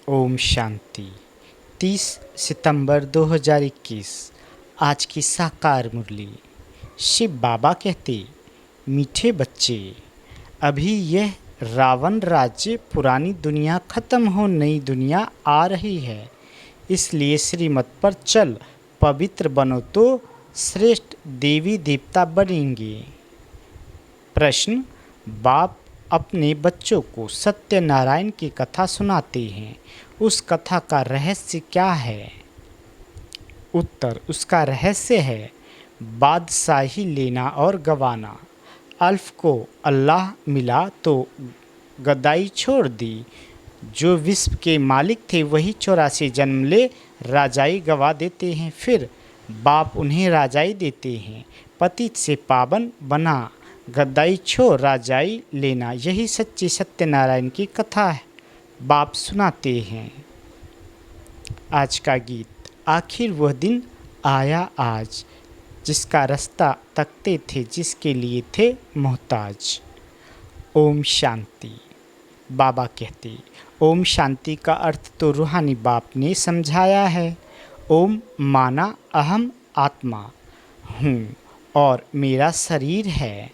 ओम शांति। 30 सितंबर 2021 आज की साकार मुरली। शिव बाबा कहते, मीठे बच्चे, अभी यह रावण राज्य पुरानी दुनिया खत्म हो नई दुनिया आ रही है, इसलिए श्रीमत पर चल पवित्र बनो तो श्रेष्ठ देवी देवता बनेंगे। प्रश्न, बाप अपने बच्चों को सत्यनारायण की कथा सुनाते हैं, उस कथा का रहस्य क्या है? उत्तर, उसका रहस्य है बादशाही लेना और गवाना। अल्फ को अल्लाह मिला तो गद्दाई छोड़ दी। जो विश्व के मालिक थे वही 84 जन्म ले राजाई गवा देते हैं, फिर बाप उन्हें राजाई देते हैं। पतित से पावन बना, गद्दाई छोड़ राजाई लेना, यही सच्ची सत्यनारायण की कथा है, बाप सुनाते हैं। आज का गीत। आखिर वह दिन आया आज, जिसका रास्ता तकते थे, जिसके लिए थे मोहताज। ओम शांति। बाबा कहते, ओम शांति का अर्थ तो रूहानी बाप ने समझाया है। ओम माना अहम आत्मा हूँ और मेरा शरीर है।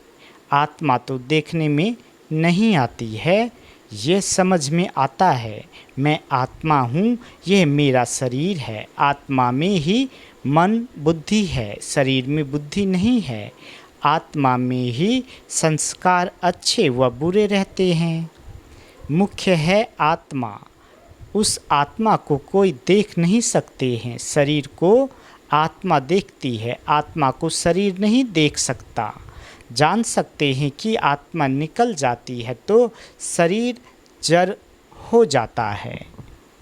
आत्मा तो देखने में नहीं आती है, ये समझ में आता है। मैं आत्मा हूँ, यह मेरा शरीर है। आत्मा में ही मन बुद्धि है, शरीर में बुद्धि नहीं है। आत्मा में ही संस्कार अच्छे व बुरे रहते हैं। मुख्य है आत्मा। उस आत्मा को कोई देख नहीं सकते हैं, शरीर को आत्मा देखती है, आत्मा को शरीर नहीं देख सकता। जान सकते हैं कि आत्मा निकल जाती है तो शरीर जड़ हो जाता है।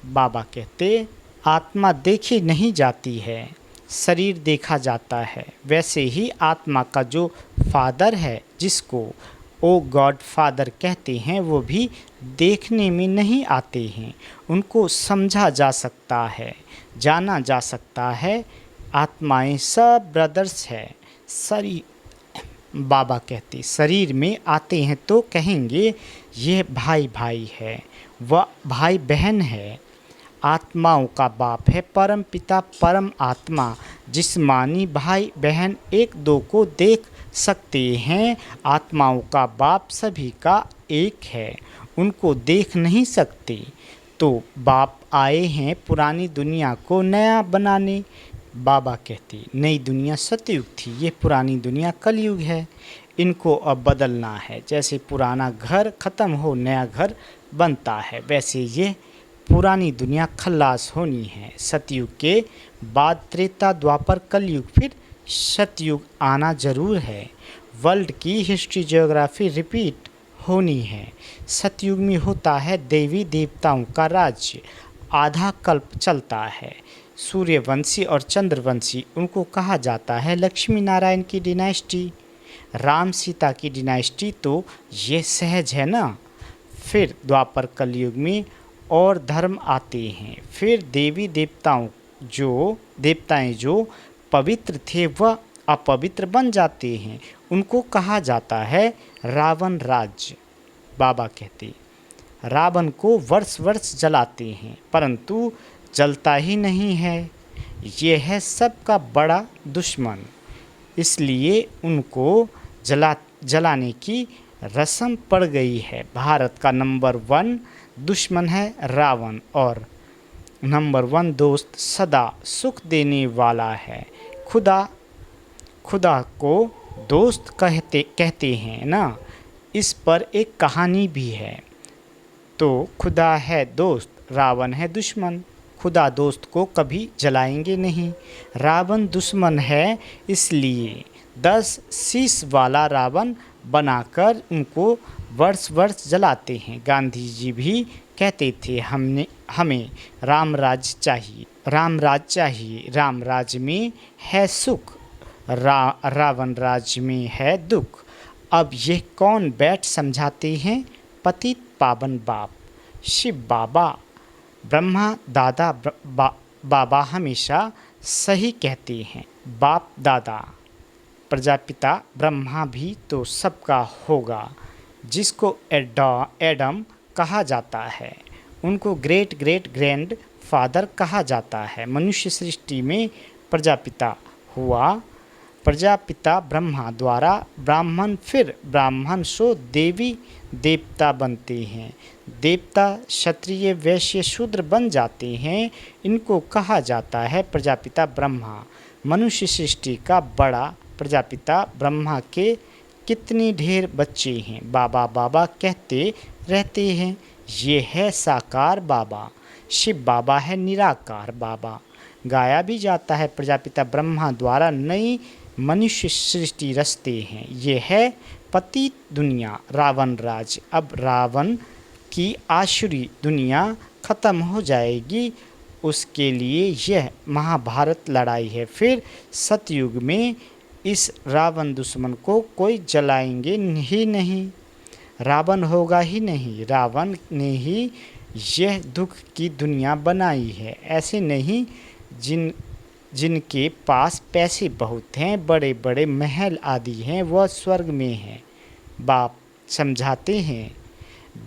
बाबा कहते, आत्मा देखी नहीं जाती है, शरीर देखा जाता है। वैसे ही आत्मा का जो फादर है, जिसको ओ गॉड फादर कहते हैं, वो भी देखने में नहीं आते हैं, उनको समझा जा सकता है, जाना जा सकता है। आत्माएं सब ब्रदर्स है। शरीर, बाबा कहते, शरीर में आते हैं तो कहेंगे ये भाई भाई है, वह भाई बहन है। आत्माओं का बाप है परम पिता परम आत्मा। जिस्मानी भाई बहन एक दो को देख सकते हैं, आत्माओं का बाप सभी का एक है, उनको देख नहीं सकते। तो बाप आए हैं पुरानी दुनिया को नया बनाने। बाबा कहते, नई दुनिया सतयुग थी, ये पुरानी दुनिया कलयुग है, इनको अब बदलना है। जैसे पुराना घर ख़त्म हो नया घर बनता है, वैसे ये पुरानी दुनिया खल्लास होनी है। सतयुग के बाद त्रेता द्वापर कलयुग, फिर सतयुग आना ज़रूर है। वर्ल्ड की हिस्ट्री ज्योग्राफी रिपीट होनी है। सतयुग में होता है देवी देवताओं का राज्य, आधा कल्प चलता है। सूर्यवंशी और चंद्रवंशी, उनको कहा जाता है लक्ष्मी नारायण की डिनाइस्टी। राम सीता की डिनाइस्टी तो ये सहज है ना। फिर द्वापर कलयुग में और धर्म आते हैं। फिर देवी देवताएं जो पवित्र थे वह अपवित्र बन जाते हैं, उनको कहा जाता है रावण राज्य। बाबा कहते, रावण को वर्ष वर्ष जलाते हैं, परंतु जलता ही नहीं है। ये है सबका बड़ा दुश्मन, इसलिए उनको जलाने की रस्म पड़ गई है। भारत का नंबर 1 दुश्मन है रावण, और नंबर 1 दोस्त सदा सुख देने वाला है। खुदा को दोस्त कहते हैं ना। इस पर एक कहानी भी है। तो खुदा है दोस्त, रावण है दुश्मन। खुदा दोस्त को कभी जलाएंगे नहीं, रावण दुश्मन है, इसलिए 10 शीश वाला रावण बनाकर उनको वर्ष वर्ष जलाते हैं। गांधी जी भी कहते थे हमें राम राज्य चाहिए, राम राज्य चाहिए। राम राज्य में है सुख, रावण राज्य में है दुख। अब ये कौन बैठ समझाते हैं? पतित पावन बाप शिव बाबा, ब्रह्मा दादा बाबा हमेशा सही कहते हैं। बाप दादा प्रजापिता ब्रह्मा भी तो सबका होगा। जिसको एडम कहा जाता है उनको ग्रेट ग्रेट ग्रैंड फादर कहा जाता है। मनुष्य सृष्टि में प्रजापिता हुआ, प्रजापिता ब्रह्मा द्वारा ब्राह्मण, फिर ब्राह्मण सो देवी देवता बनते हैं। देवता क्षत्रिय वैश्य शूद्र बन जाते हैं। इनको कहा जाता है प्रजापिता ब्रह्मा। मनुष्य सृष्टि का बड़ा प्रजापिता ब्रह्मा के कितने ढेर बच्चे हैं। बाबा बाबा कहते रहते हैं। ये है साकार बाबा, शिव बाबा है निराकार बाबा। गाया भी जाता है प्रजापिता ब्रह्मा द्वारा नई मनुष्य सृष्टि रचते हैं। ये है पतित दुनिया रावण राज। अब रावण की आसुरी दुनिया खत्म हो जाएगी, उसके लिए यह महाभारत लड़ाई है। फिर सतयुग में इस रावण दुश्मन को कोई जलाएंगे ही नहीं, रावण होगा ही नहीं। रावण ने ही यह दुख की दुनिया बनाई है। ऐसे नहीं जिनके पास पैसे बहुत हैं, बड़े बड़े महल आदि हैं, वह स्वर्ग में हैं। बाप समझाते हैं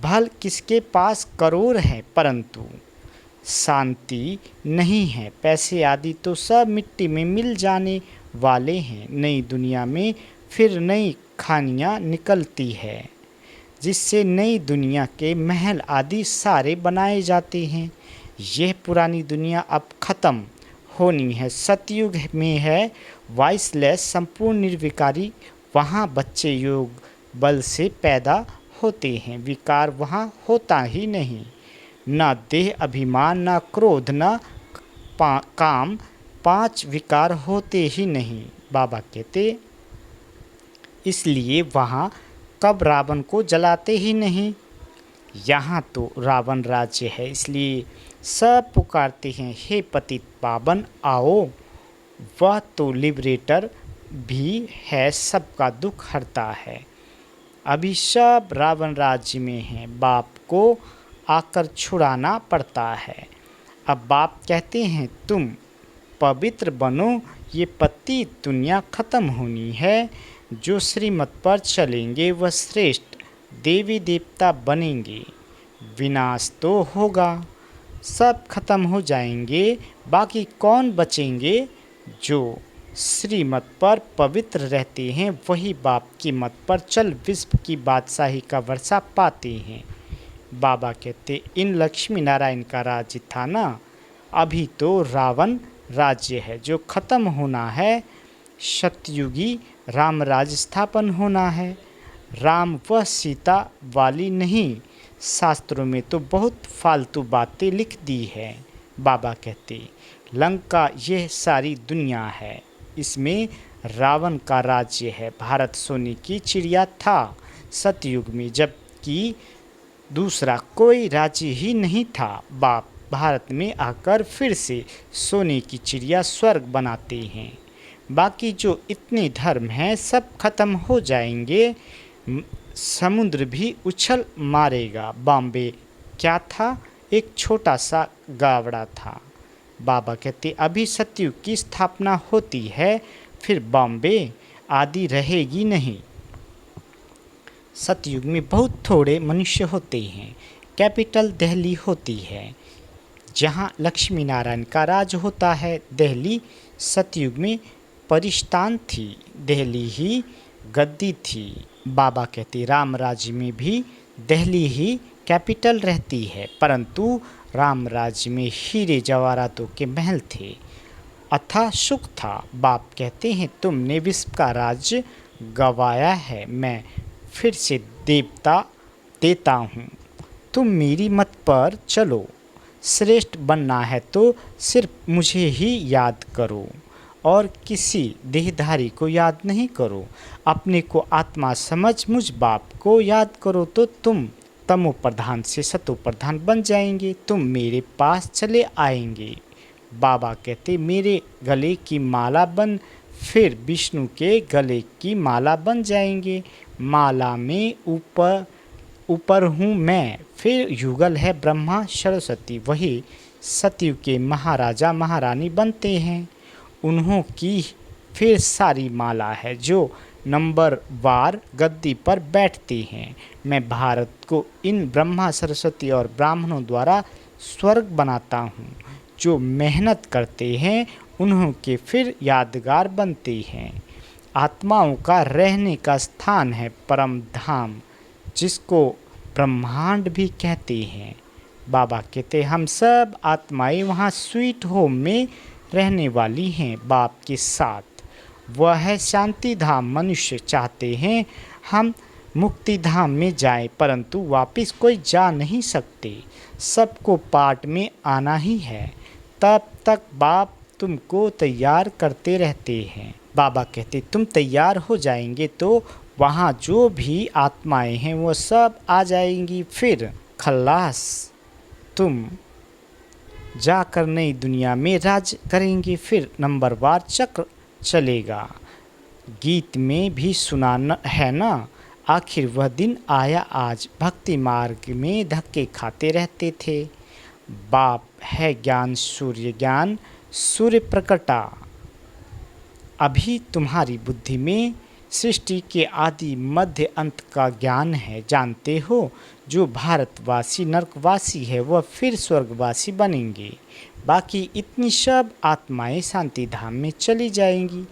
भल किसके पास करोड़ हैं परंतु शांति नहीं है। पैसे आदि तो सब मिट्टी में मिल जाने वाले हैं। नई दुनिया में फिर नई खानियाँ निकलती है, जिससे नई दुनिया के महल आदि सारे बनाए जाते हैं। यह पुरानी दुनिया अब ख़त्म होनी है। सतयुग में है वाइसलेस संपूर्ण निर्विकारी। वहाँ बच्चे योग बल से पैदा होते हैं, विकार वहाँ होता ही नहीं। न देह अभिमान, न क्रोध, न काम, 5 विकार होते ही नहीं। बाबा कहते इसलिए वहाँ कब रावण को जलाते ही नहीं। यहाँ तो रावण राज्य है, इसलिए सब पुकारते हैं हे पतित पावन आओ। वह तो लिबरेटर भी है, सबका दुख हरता है। अभी सब रावण राज्य में हैं, बाप को आकर छुड़ाना पड़ता है। अब बाप कहते हैं तुम पवित्र बनो, ये पतित दुनिया ख़त्म होनी है। जो श्रीमत पर चलेंगे वह श्रेष्ठ देवी देवता बनेंगे। विनाश तो होगा, सब खत्म हो जाएंगे, बाकी कौन बचेंगे। जो श्रीमत पर पवित्र रहते हैं वही बाप की मत पर चल विश्व की बादशाही का वर्षा पाते हैं। बाबा कहते इन लक्ष्मी नारायण का राज्य था ना, अभी तो रावण राज्य है जो ख़त्म होना है। सतयुगी राम राज स्थापन होना है। राम व सीता वाली नहीं, शास्त्रों में तो बहुत फालतू बातें लिख दी है। बाबा कहते लंका यह सारी दुनिया है, इसमें रावण का राज्य है। भारत सोने की चिड़िया था सतयुग में, जबकि दूसरा कोई राज्य ही नहीं था। बाप भारत में आकर फिर से सोने की चिड़िया स्वर्ग बनाते हैं। बाकी जो इतने धर्म हैं सब खत्म हो जाएंगे। समुद्र भी उछल मारेगा। बॉम्बे क्या था, एक छोटा सा गावड़ा था। बाबा कहते अभी सतयुग की स्थापना होती है, फिर बॉम्बे आदि रहेगी नहीं। सतयुग में बहुत थोड़े मनुष्य होते हैं। कैपिटल दिल्ली होती है, जहाँ लक्ष्मी नारायण का राज होता है। दिल्ली सतयुग में परिस्तान थी, दिल्ली ही गद्दी थी। बाबा कहते राम राज्य में भी दिल्ली ही कैपिटल रहती है, परंतु राम राज्य में हीरे जवाहरातों के महल थे, अथा सुख था। बाप कहते हैं तुमने विश्व का राज्य गवाया है, मैं फिर से देवता देता हूँ। तुम मेरी मत पर चलो, श्रेष्ठ बनना है तो सिर्फ मुझे ही याद करो और किसी देहधारी को याद नहीं करो। अपने को आत्मा समझ मुझ बाप को याद करो तो तुम तमो प्रधान से सतो प्रधान बन जाएंगे। तुम मेरे पास चले आएंगे। बाबा कहते मेरे गले की माला बन, फिर विष्णु के गले की माला बन जाएंगे। माला में ऊपर हूँ मैं, फिर युगल है ब्रह्मा सरस्वती, वही सतयुग के महाराजा महारानी बनते हैं। उन्हों की फिर सारी माला है जो नंबर वार गद्दी पर बैठते हैं। मैं भारत को इन ब्रह्मा सरस्वती और ब्राह्मणों द्वारा स्वर्ग बनाता हूँ। जो मेहनत करते हैं उन्हों के फिर यादगार बनते हैं। आत्माओं का रहने का स्थान है परम धाम, जिसको ब्रह्मांड भी कहते हैं। बाबा कहते हम सब आत्माएं वहाँ स्वीट होम में रहने वाली हैं बाप के साथ। वह है शांति धाम। मनुष्य चाहते हैं हम मुक्ति धाम में जाएं, परंतु वापस कोई जा नहीं सकते। सबको पाठ में आना ही है। तब तक बाप तुमको तैयार करते रहते हैं। बाबा कहते तुम तैयार हो जाएंगे तो वहाँ जो भी आत्माएं हैं वो सब आ जाएंगी। फिर खल्लास, तुम जाकर नई दुनिया में राज करेंगे। फिर नंबरवार चक्र चलेगा। गीत में भी सुना है ना, आखिर वह दिन आया आज। भक्ति मार्ग में धक्के खाते रहते थे। बाप है ज्ञान सूर्य, ज्ञान सूर्य प्रकटा। अभी तुम्हारी बुद्धि में सृष्टि के आदि मध्य अंत का ज्ञान है। जानते हो जो भारतवासी नरकवासी है वह फिर स्वर्गवासी बनेंगे। बाकी इतनी सब आत्माएं शांति धाम में चली जाएंगी।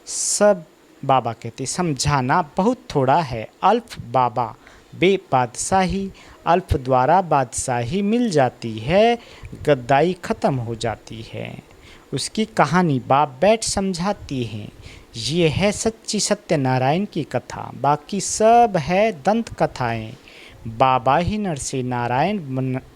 सब बाबा कहते समझाना बहुत थोड़ा है। अल्फ बाबा बे बादशाही, अल्फ द्वारा बादशाही मिल जाती है, गद्दाई ख़त्म हो जाती है। उसकी कहानी बाप बैठ समझाती हैं। ये है सच्ची सत्यनारायण की कथा, बाकी सब है दंत कथाएं। बाबा ही नर से नारायण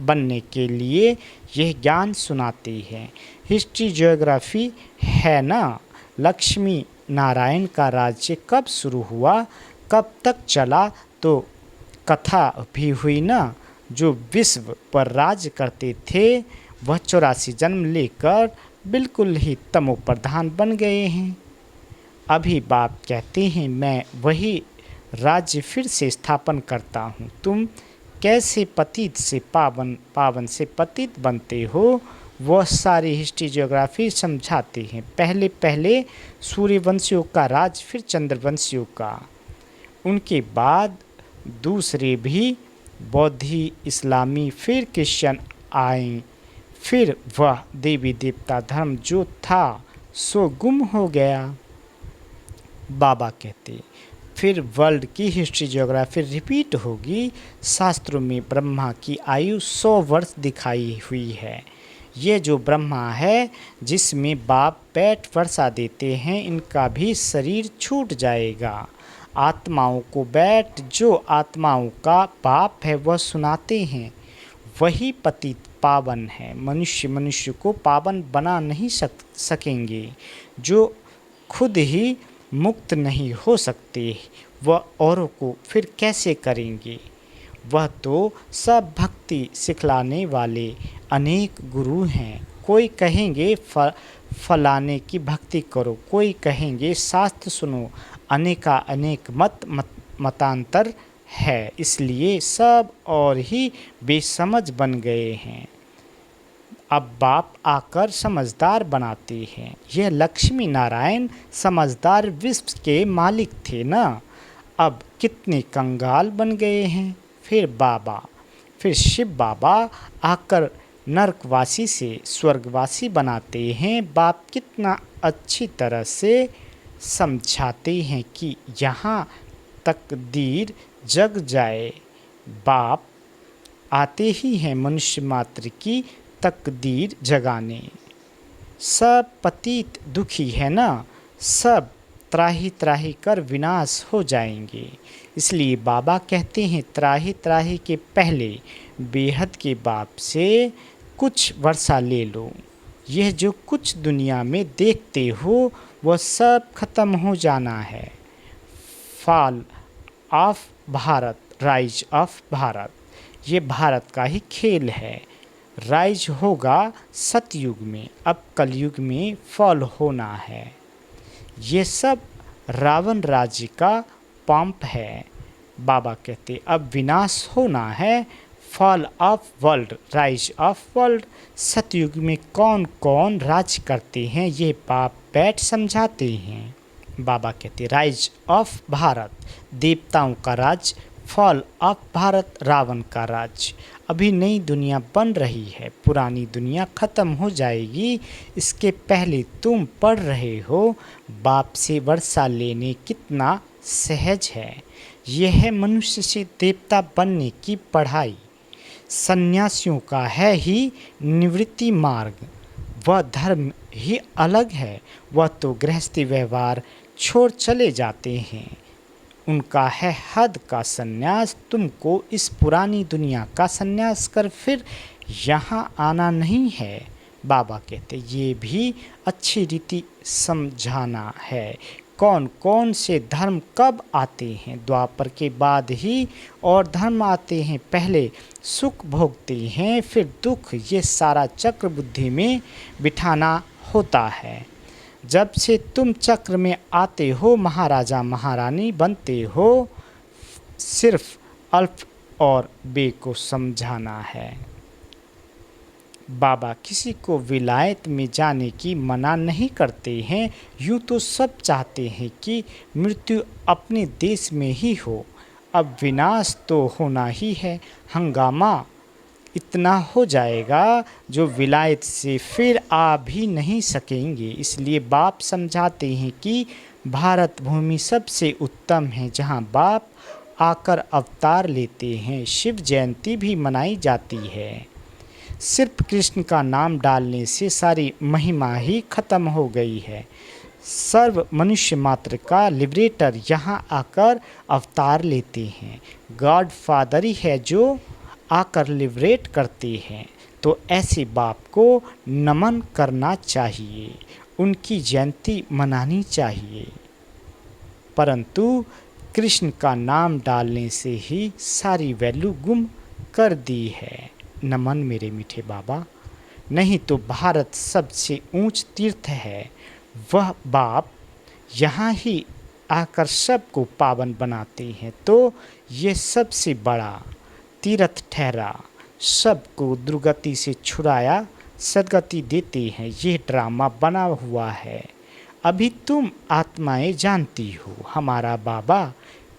बनने के लिए यह ज्ञान सुनाते हैं। हिस्ट्री ज्योग्राफी है ना। लक्ष्मी नारायण का राज्य कब शुरू हुआ, कब तक चला, तो कथा भी हुई ना। जो विश्व पर राज करते थे वह 84 जन्म लेकर बिल्कुल ही तमो प्रधान बन गए हैं। अभी बाप कहते हैं मैं वही राज्य फिर से स्थापन करता हूँ। तुम कैसे पतित से पावन, पावन से पतित बनते हो, वह सारी हिस्ट्री ज्योग्राफी समझाते हैं। पहले पहले सूर्यवंशियों का राज, फिर चंद्रवंशियों का, उनके बाद दूसरे भी बौद्धी, इस्लामी, फिर क्रिश्चियन आए। फिर वह देवी देवता धर्म जो था सो गुम हो गया। बाबा कहते फिर वर्ल्ड की हिस्ट्री ज्योग्राफी रिपीट होगी। शास्त्रों में ब्रह्मा की आयु 100 वर्ष दिखाई हुई है। ये जो ब्रह्मा है जिसमें बाप बैठ वर्षा देते हैं, इनका भी शरीर छूट जाएगा। आत्माओं को बैठ जो आत्माओं का बाप है वह सुनाते हैं, वही पतित पावन है। मनुष्य मनुष्य को पावन बना नहीं सकेंगे। जो खुद ही मुक्त नहीं हो सकते वह औरों को फिर कैसे करेंगे। वह तो सब भक्ति सिखलाने वाले अनेक गुरु हैं। कोई कहेंगे फलाने की भक्ति करो, कोई कहेंगे शास्त्र सुनो। अनेका अनेक मतांतर है, इसलिए सब और ही बेसमझ बन गए हैं। अब बाप आकर समझदार बनाते हैं। यह लक्ष्मी नारायण समझदार विश्व के मालिक थे ना, अब कितने कंगाल बन गए हैं। फिर शिव बाबा आकर नरकवासी से स्वर्गवासी बनाते हैं। बाप कितना अच्छी तरह से समझाते हैं कि यहाँ तकदीर जग जाए। बाप आते ही हैं मनुष्य मात्र की तकदीर जगाने। सब पतित दुखी है ना, सब त्राही त्राही कर विनाश हो जाएंगे। इसलिए बाबा कहते हैं त्राही त्राही के पहले बेहद के बाप से कुछ वर्षा ले लो। यह जो कुछ दुनिया में देखते हो वह सब खत्म हो जाना है। Fall of Bharat, rise of Bharat, ये भारत का ही खेल है। राइज होगा सतयुग में, अब कलयुग में फॉल होना है। ये सब रावण राज्य का पंप है। बाबा कहते अब विनाश होना है। Fall of world, rise of world. सतयुग में कौन कौन राज करते हैं ये बाप बैठ समझाते हैं। बाबा कहते राइज ऑफ भारत, देवताओं का राज, फॉल ऑफ भारत, रावण का राज। अभी नई दुनिया बन रही है, पुरानी दुनिया ख़त्म हो जाएगी, इसके पहले तुम पढ़ रहे हो बाप से वर्षा लेने कितना सहज है। यह है मनुष्य से देवता बनने की पढ़ाई। सन्यासियों का है ही निवृत्ति मार्ग, वह धर्म ही अलग है, वह तो गृहस्थी व्यवहार छोड़ चले जाते हैं। उनका है हद का सन्यास, तुमको इस पुरानी दुनिया का सन्यास कर फिर यहाँ आना नहीं है। बाबा कहते ये भी अच्छी रीति समझाना है। कौन कौन से धर्म कब आते हैं? द्वापर के बाद ही और धर्म आते हैं। पहले सुख भोगते हैं फिर दुख, ये सारा चक्र बुद्धि में बिठाना होता है। जब से तुम चक्र में आते हो महाराजा महारानी बनते हो, सिर्फ अल्फ और बे को समझाना है। बाबा किसी को विलायत में जाने की मना नहीं करते हैं। यूँ तो सब चाहते हैं कि मृत्यु अपने देश में ही हो, अब विनाश तो होना ही है। हंगामा इतना हो जाएगा जो विलायत से फिर आ भी नहीं सकेंगे। इसलिए बाप समझाते हैं कि भारत भूमि सबसे उत्तम है जहाँ बाप आकर अवतार लेते हैं। शिव जयंती भी मनाई जाती है। सिर्फ कृष्ण का नाम डालने से सारी महिमा ही खत्म हो गई है। सर्व मनुष्य मात्र का लिबरेटर यहाँ आकर अवतार लेते हैं। गॉड फादर ही है जो आकर लिबरेट करते हैं। तो ऐसे बाप को नमन करना चाहिए, उनकी जयंती मनानी चाहिए। परंतु कृष्ण का नाम डालने से ही सारी वैल्यू गुम कर दी है। नमन मेरे मीठे बाबा। नहीं तो भारत सबसे ऊंच तीर्थ है। वह बाप यहाँ ही आकर सबको पावन बनाते हैं, तो ये सबसे बड़ा तीर्थ ठहरा। सबको दुर्गति से छुड़ाया, सदगति देते हैं। ये ड्रामा बना हुआ है। अभी तुम आत्माएं जानती हो, हमारा बाबा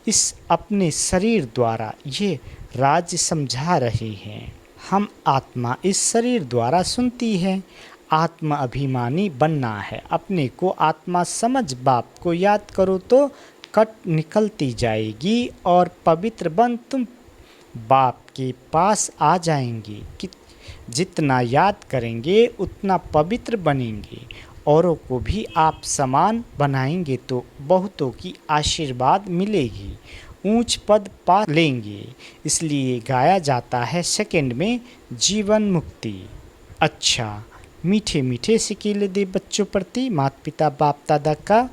इस अपने शरीर द्वारा ये राज समझा रहे हैं। हम आत्मा इस शरीर द्वारा सुनती है। आत्मा अभिमानी बनना है, अपने को आत्मा समझ बाप को याद करो तो कट निकलती जाएगी और पवित्र बन तुम बाप के पास आ जाएंगे। कि जितना याद करेंगे उतना पवित्र बनेंगे, औरों को भी आप समान बनाएंगे तो बहुतों की आशीर्वाद मिलेगी, ऊंच पद पा लेंगे। इसलिए गाया जाता है सेकंड में जीवन मुक्ति। अच्छा, मीठे मीठे सिकीले दे बच्चों प्रति माता पिता बाप दादा का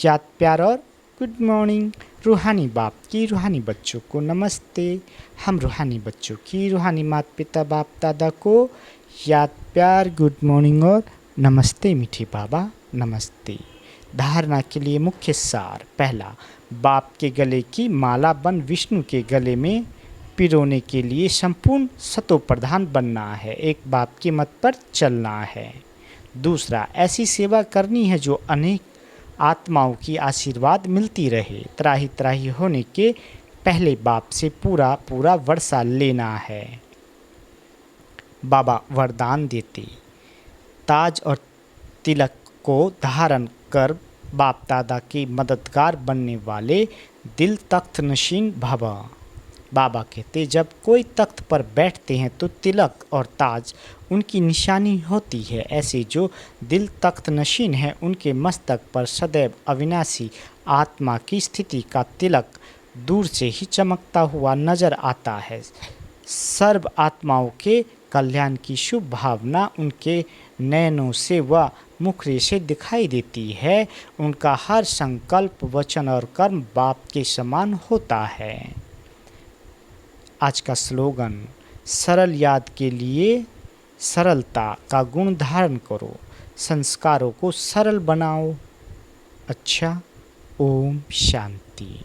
याद प्यार और गुड मॉर्निंग। रूहानी बाप की रूहानी बच्चों को नमस्ते। हम रूहानी बच्चों की रूहानी माता पिता बाप दादा को याद प्यार गुड मॉर्निंग और नमस्ते मीठे बाबा नमस्ते। धारणा के लिए मुख्य सार। पहला, बाप के गले की माला बन विष्णु के गले में पिरोने के लिए संपूर्ण सतो प्रधान बनना है। एक बाप के मत पर चलना है। दूसरा, ऐसी सेवा करनी है जो अनेक आत्माओं की आशीर्वाद मिलती रहे। त्राही त्राही होने के पहले बाप से पूरा पूरा वर्षा लेना है। बाबा वरदान देते, ताज और तिलक को धारण कर बाप दादा के मददगार बनने वाले दिल तख्त नशीन भव। बाबा कहते जब कोई तख्त पर बैठते हैं तो तिलक और ताज उनकी निशानी होती है। ऐसे जो दिल तख्त नशीन है उनके मस्तक पर सदैव अविनाशी आत्मा की स्थिति का तिलक दूर से ही चमकता हुआ नजर आता है। सर्व आत्माओं के कल्याण की शुभ भावना उनके नयनों से व मुखरे से दिखाई देती है। उनका हर संकल्प वचन और कर्म बाप के समान होता है। आज का स्लोगन, सरल याद के लिए सरलता का गुण धारण करो, संस्कारों को सरल बनाओ। अच्छा, ओम शांति।